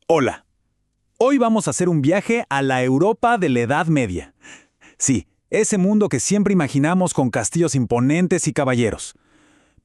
Hola, hoy vamos a hacer un viaje a la Europa de la Edad Media. Sí, ese mundo que siempre imaginamos con castillos imponentes y caballeros.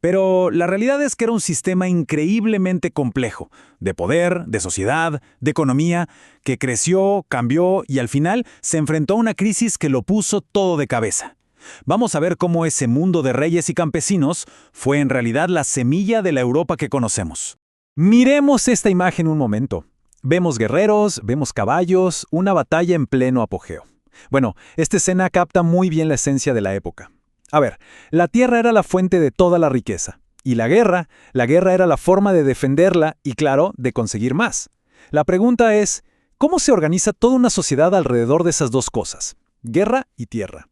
Pero la realidad es que era un sistema increíblemente complejo, de poder, de sociedad, de economía, que creció, cambió y al final se enfrentó a una crisis que lo puso todo de cabeza. Vamos a ver cómo ese mundo de reyes y campesinos fue en realidad la semilla de la Europa que conocemos. Miremos esta imagen un momento. Vemos guerreros, vemos caballos, una batalla en pleno apogeo. Bueno, esta escena capta muy bien la esencia de la época. A ver, la tierra era la fuente de toda la riqueza. Y la guerra era la forma de defenderla y, claro, de conseguir más. La pregunta es, ¿cómo se organiza toda una sociedad alrededor de esas dos cosas? Guerra y tierra.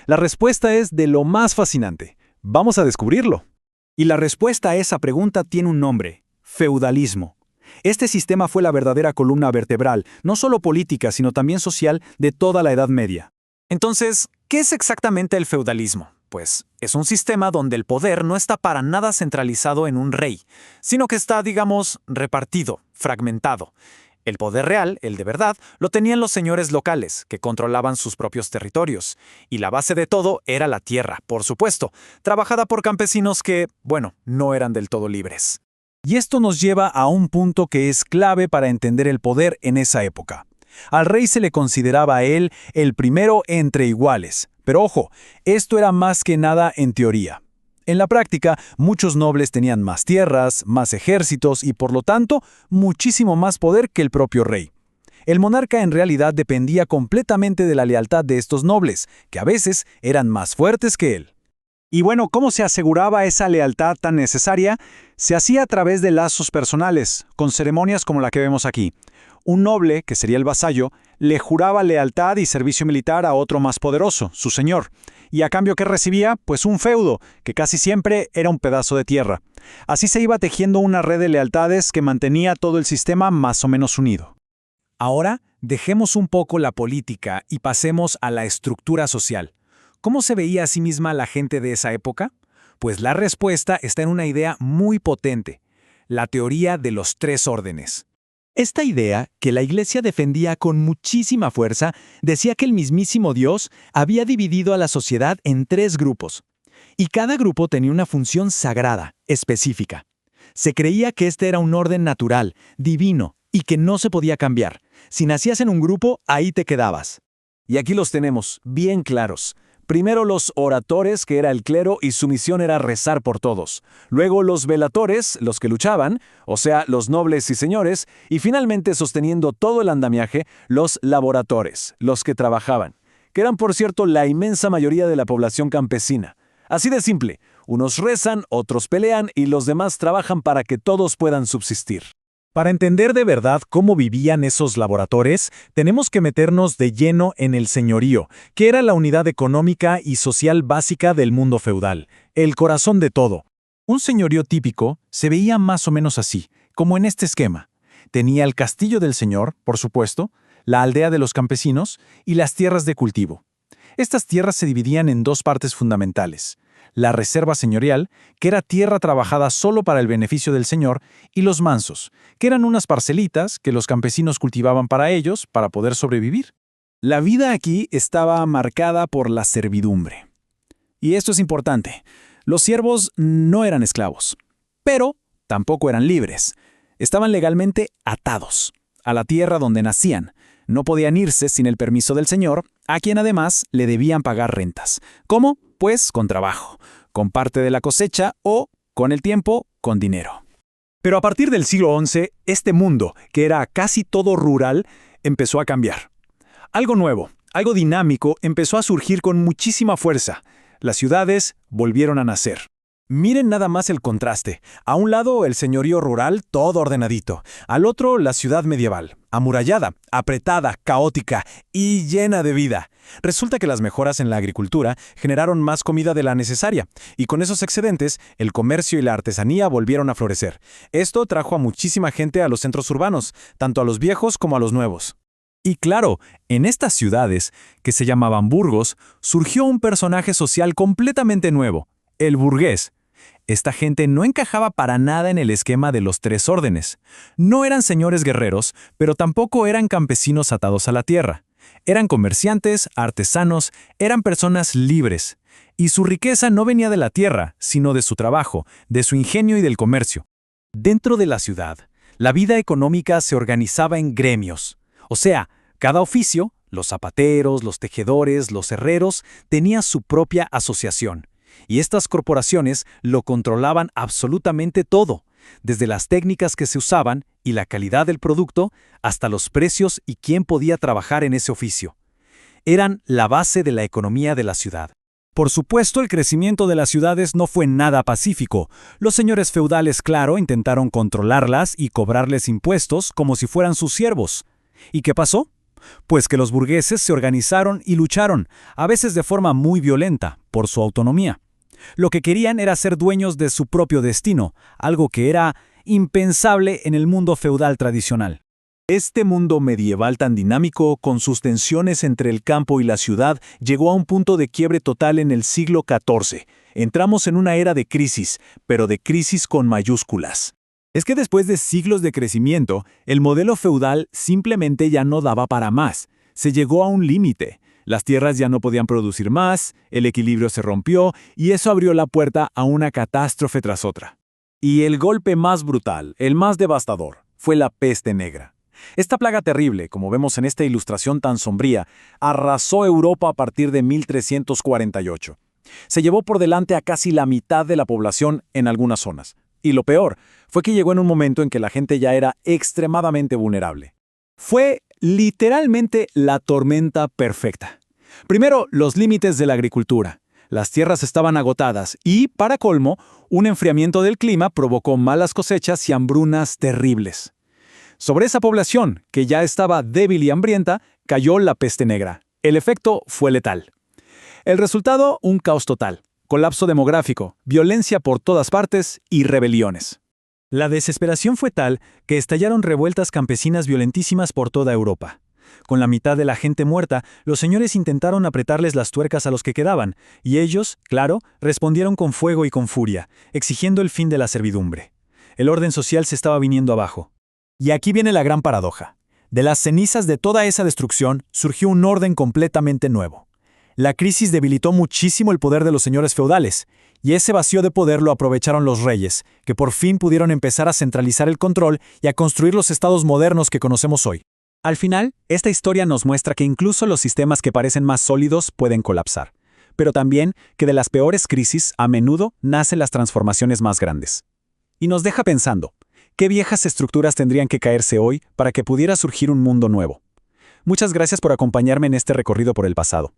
La respuesta es de lo más fascinante. Vamos a descubrirlo. Y la respuesta a esa pregunta tiene un nombre: feudalismo. Este sistema fue la verdadera columna vertebral, no solo política, sino también social, de toda la Edad Media. Entonces, ¿qué es exactamente el feudalismo? Pues es un sistema donde el poder no está para nada centralizado en un rey, sino que está, digamos, repartido, fragmentado. El poder real, el de verdad, lo tenían los señores locales, que controlaban sus propios territorios. Y la base de todo era la tierra, por supuesto, trabajada por campesinos que, bueno, no eran del todo libres. Y esto nos lleva a un punto que es clave para entender el poder en esa época. Al rey se le consideraba a él el primero entre iguales. Pero ojo, esto era más que nada en teoría. En la práctica, muchos nobles tenían más tierras, más ejércitos y por lo tanto, muchísimo más poder que el propio rey. El monarca en realidad dependía completamente de la lealtad de estos nobles, que a veces eran más fuertes que él. Y bueno, ¿cómo se aseguraba esa lealtad tan necesaria? Se hacía a través de lazos personales, con ceremonias como la que vemos aquí. Un noble, que sería el vasallo, le juraba lealtad y servicio militar a otro más poderoso, su señor. Y a cambio, ¿qué recibía? Pues un feudo, que casi siempre era un pedazo de tierra. Así se iba tejiendo una red de lealtades que mantenía todo el sistema más o menos unido. Ahora, dejemos un poco la política y pasemos a la estructura social. ¿Cómo se veía a sí misma la gente de esa época? Pues la respuesta está en una idea muy potente: la teoría de los tres órdenes. Esta idea, que la Iglesia defendía con muchísima fuerza, decía que el mismísimo Dios había dividido a la sociedad en tres grupos. Y cada grupo tenía una función sagrada, específica. Se creía que este era un orden natural, divino, y que no se podía cambiar. Si nacías en un grupo, ahí te quedabas. Y aquí los tenemos, bien claros. Primero los oradores, que era el clero y su misión era rezar por todos. Luego los velatores, los que luchaban, o sea, los nobles y señores. Y finalmente, sosteniendo todo el andamiaje, los laboratores, los que trabajaban, que eran, por cierto, la inmensa mayoría de la población campesina. Así de simple, unos rezan, otros pelean y los demás trabajan para que todos puedan subsistir. Para entender de verdad cómo vivían esos laboratores, tenemos que meternos de lleno en el señorío, que era la unidad económica y social básica del mundo feudal, el corazón de todo. Un señorío típico se veía más o menos así, como en este esquema. Tenía el castillo del señor, por supuesto, la aldea de los campesinos y las tierras de cultivo. Estas tierras se dividían en dos partes fundamentales: la reserva señorial, que era tierra trabajada solo para el beneficio del señor, y los mansos, que eran unas parcelitas que los campesinos cultivaban para ellos para poder sobrevivir. La vida aquí estaba marcada por la servidumbre. Y esto es importante: los siervos no eran esclavos, pero tampoco eran libres. Estaban legalmente atados a la tierra donde nacían. No podían irse sin el permiso del señor, a quien además le debían pagar rentas. ¿Cómo? Pues con trabajo, con parte de la cosecha o, con el tiempo, con dinero. Pero a partir del siglo XI, este mundo, que era casi todo rural, empezó a cambiar. Algo nuevo, algo dinámico, empezó a surgir con muchísima fuerza. Las ciudades volvieron a nacer. Miren nada más el contraste. A un lado el señorío rural, todo ordenadito. Al otro la ciudad medieval, amurallada, apretada, caótica y llena de vida. Resulta que las mejoras en la agricultura generaron más comida de la necesaria, y con esos excedentes, el comercio y la artesanía volvieron a florecer. Esto trajo a muchísima gente a los centros urbanos, tanto a los viejos como a los nuevos. Y claro, en estas ciudades, que se llamaban burgos, surgió un personaje social completamente nuevo: el burgués. Esta gente no encajaba para nada en el esquema de los tres órdenes. No eran señores guerreros, pero tampoco eran campesinos atados a la tierra. Eran comerciantes, artesanos, eran personas libres. Y su riqueza no venía de la tierra, sino de su trabajo, de su ingenio y del comercio. Dentro de la ciudad, la vida económica se organizaba en gremios. O sea, cada oficio, los zapateros, los tejedores, los herreros, tenía su propia asociación. Y estas corporaciones lo controlaban absolutamente todo, desde las técnicas que se usaban y la calidad del producto, hasta los precios y quién podía trabajar en ese oficio. Eran la base de la economía de la ciudad. Por supuesto, el crecimiento de las ciudades no fue nada pacífico. Los señores feudales, claro, intentaron controlarlas y cobrarles impuestos como si fueran sus siervos. ¿Y qué pasó? Pues que los burgueses se organizaron y lucharon, a veces de forma muy violenta, por su autonomía. Lo que querían era ser dueños de su propio destino, algo que era impensable en el mundo feudal tradicional. Este mundo medieval tan dinámico, con sus tensiones entre el campo y la ciudad, llegó a un punto de quiebre total en el siglo XIV. Entramos en una era de crisis, pero de crisis con mayúsculas. Es que después de siglos de crecimiento, el modelo feudal simplemente ya no daba para más. Se llegó a un límite. Las tierras ya no podían producir más, el equilibrio se rompió y eso abrió la puerta a una catástrofe tras otra. Y el golpe más brutal, el más devastador, fue la peste negra. Esta plaga terrible, como vemos en esta ilustración tan sombría, arrasó Europa a partir de 1348. Se llevó por delante a casi la mitad de la población en algunas zonas. Y lo peor fue que llegó en un momento en que la gente ya era extremadamente vulnerable. Fue literalmente la tormenta perfecta. Primero, los límites de la agricultura. Las tierras estaban agotadas y, para colmo, un enfriamiento del clima provocó malas cosechas y hambrunas terribles. Sobre esa población, que ya estaba débil y hambrienta, cayó la peste negra. El efecto fue letal. El resultado, un caos total. Colapso demográfico, violencia por todas partes y rebeliones. La desesperación fue tal que estallaron revueltas campesinas violentísimas por toda Europa. Con la mitad de la gente muerta, los señores intentaron apretarles las tuercas a los que quedaban, y ellos, claro, respondieron con fuego y con furia, exigiendo el fin de la servidumbre. El orden social se estaba viniendo abajo. Y aquí viene la gran paradoja. De las cenizas de toda esa destrucción surgió un orden completamente nuevo. La crisis debilitó muchísimo el poder de los señores feudales, y ese vacío de poder lo aprovecharon los reyes, que por fin pudieron empezar a centralizar el control y a construir los estados modernos que conocemos hoy. Al final, esta historia nos muestra que incluso los sistemas que parecen más sólidos pueden colapsar, pero también que de las peores crisis a menudo nacen las transformaciones más grandes. Y nos deja pensando, ¿qué viejas estructuras tendrían que caerse hoy para que pudiera surgir un mundo nuevo? Muchas gracias por acompañarme en este recorrido por el pasado.